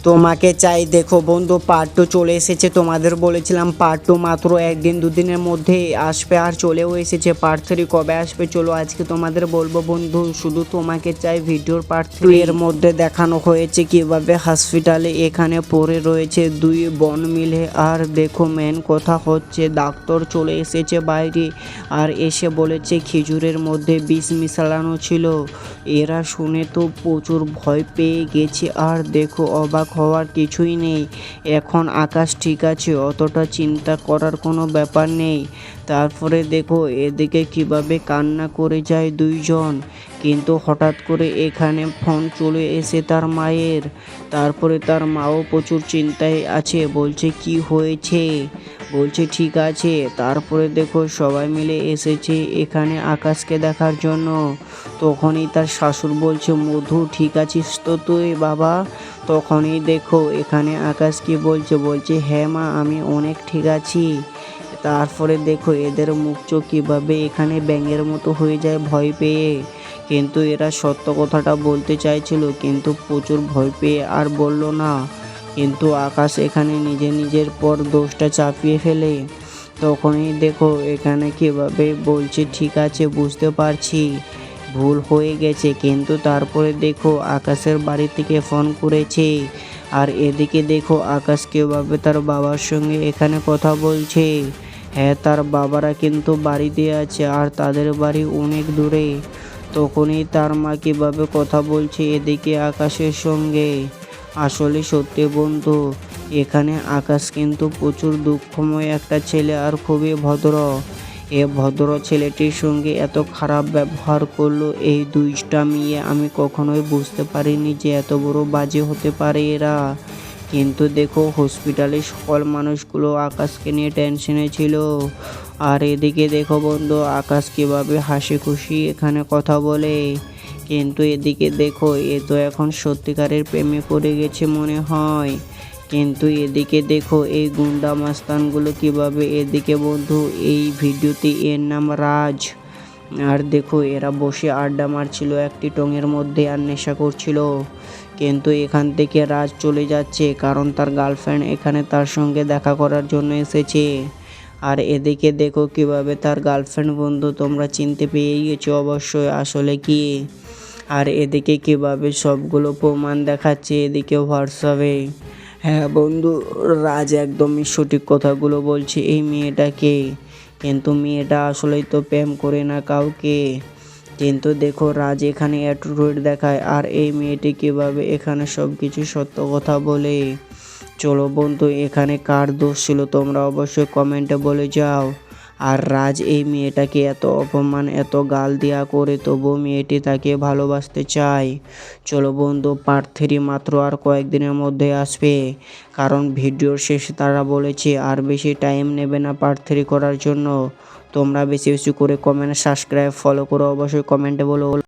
তোমাকে চাই দেখো বন্ধু পার্ট 2 চলে এসেছে। তোমাদের বলেছিলাম পার্ট 2 মাত্র একদিন দুদিনের মধ্যে আসবে, আর চলেও এসেছে। পার্ট 3 কবে আসবে চলো আজকে তোমাদের বলবো বন্ধু। শুধু তোমাকে চাই ভিডিওর পার্ট 3 এর মধ্যে দেখানো হয়েছে কিভাবে হসপিটালে এখানে পড়ে রয়েছে দুই বোন মিলে। আর দেখো মেন কথা হচ্ছে ডাক্তার চলে এসেছে বাইরে, আর এসে বলেছে খেজুরের মধ্যে বিষ মিশানো ছিল। এরা শুনে তো প্রচুর ভয় পেয়ে গেছে। আর দেখো অবাক হওয়ার কিছুই নেই, এখন আকাশ ঠিক আছে, অতটা চিন্তা করার কোনো ব্যাপার নেই। তারপরে দেখো এদিকে কিভাবে কান্না করে যায় দুইজন, কিন্তু হঠাৎ করে এখানে ফোন চলে এসে তার মায়ের। তারপরে তার মাও প্রচুর চিন্তায় আছে, বলছে কি হয়েছে, বলছে ঠিক আছে। তারপরে দেখো সবাই মিলে এসেছে এখানে আকাশকে দেখার জন্য। তখনই তার শাশুড় বলছে মধু ঠিক আছিস তো তুই বাবা? তখনই দেখো এখানে আকাশ কি বলছে, বলছে হ্যাঁ মা আমি অনেক ঠিক আছি। তারপরে দেখো এদের মুখ চোখ কীভাবে এখানে ব্যাঙের মতো হয়ে যায় ভয় পেয়ে। কিন্তু এরা সত্য কথাটা বলতে চাইছিল, কিন্তু প্রচুর ভয় পেয়ে আর বলল না। কিন্তু আকাশ এখানে নিজের পর দোষটা চাপিয়ে ফেলে। তখনই দেখো এখানে কীভাবে বলছে ঠিক আছে বুঝতে পারছি ভুল হয়ে গেছে। কিন্তু তারপরে দেখো আকাশের বাড়ি থেকে ফোন করেছে, আর এদিকে দেখো আকাশ কীভাবে তার বাবার সঙ্গে এখানে কথা বলছে। হ্যাঁ তার বাবারা কিন্তু বাড়িতে আছে, আর তাদের বাড়ি অনেক দূরে। তখনই তার মা কীভাবে কথা বলছে এদিকে আকাশের সঙ্গে। আসলে সত্যি বন্ধু, এখানে আকাশ কিন্তু প্রচুর দুঃখময় একটা ছেলে, আর খুবই ভদ্র। এ ভদ্র ছেলেটির সঙ্গে এত খারাপ ব্যবহার করলো এই দুইটা মেয়ে, আমি কখনোই বুঝতে পারিনি যে এত বড় বাজে হতে পারে এরা। কিন্তু দেখো হসপিটালে সকল মানুষগুলো আকাশকে নিয়ে টেনশনে ছিল। আর এদিকে দেখো বন্ধু আকাশ কীভাবে হাসি খুশি এখানে কথা বলে। কিন্তু এদিকে দেখো এ তো এখন সত্যিকারের প্রেমে পড়ে গেছে মনে হয়। কিন্তু এদিকে দেখো এই গুন্ডা মাস্তানগুলো কিভাবে এদিকে বন্ধু এই ভিডিওতে এর নাম রাজ। আর দেখো এরা বসে আড্ডা মারছিল একটি টঙের মধ্যে আর নেশা করছিল। কিন্তু এখান থেকে রাজ চলে যাচ্ছে, কারণ তার গার্লফ্রেন্ড এখানে তার সঙ্গে দেখা করার জন্য এসেছে। আর এদিকে দেখো কিভাবে তার গার্লফ্রেন্ড বন্ধু তোমরা চিনতে পেয়ে গেছো অবশ্যই আসলে কি। আর এদিকে কিভাবে সবগুলো প্রমাণ দেখাচ্ছে এদিকে হোয়াটসঅ্যাপে। হ্যাঁ বন্ধু, রাজ একদমই সঠিক কথাগুলো বলছে এই মেয়েটাকে। কিন্তু মেয়েটা আসলেই তো প্রেম করে না কাউকে। কিন্তু দেখো রাজ এখানে অ্যাটিটিউড দেখায়, আর এই মেয়েটি কীভাবে এখানে সব কিছু সত্য কথা বলে। চলো বন্ধু এখানে কার দোষ ছিল তোমরা অবশ্যই কমেন্টে বলে যাও। আর রাজ এই মেয়েটাকে এত অপমান এত গাল দেওয়া করে তবুও মেয়েটি তাকে ভালোবাসতে চায়। চলো বন্ধু পার্ট 3 মাত্র আর কয়েকদিনের মধ্যে আসবে, কারণ ভিডিওর শেষে তারা বলেছে আর বেশি টাইম নেবে না পার্ট 3 করার জন্য। তোমরা বেশি বেশি করে কমেন্ট সাবস্ক্রাইব ফলো করো অবশ্যই কমেন্টে বলো।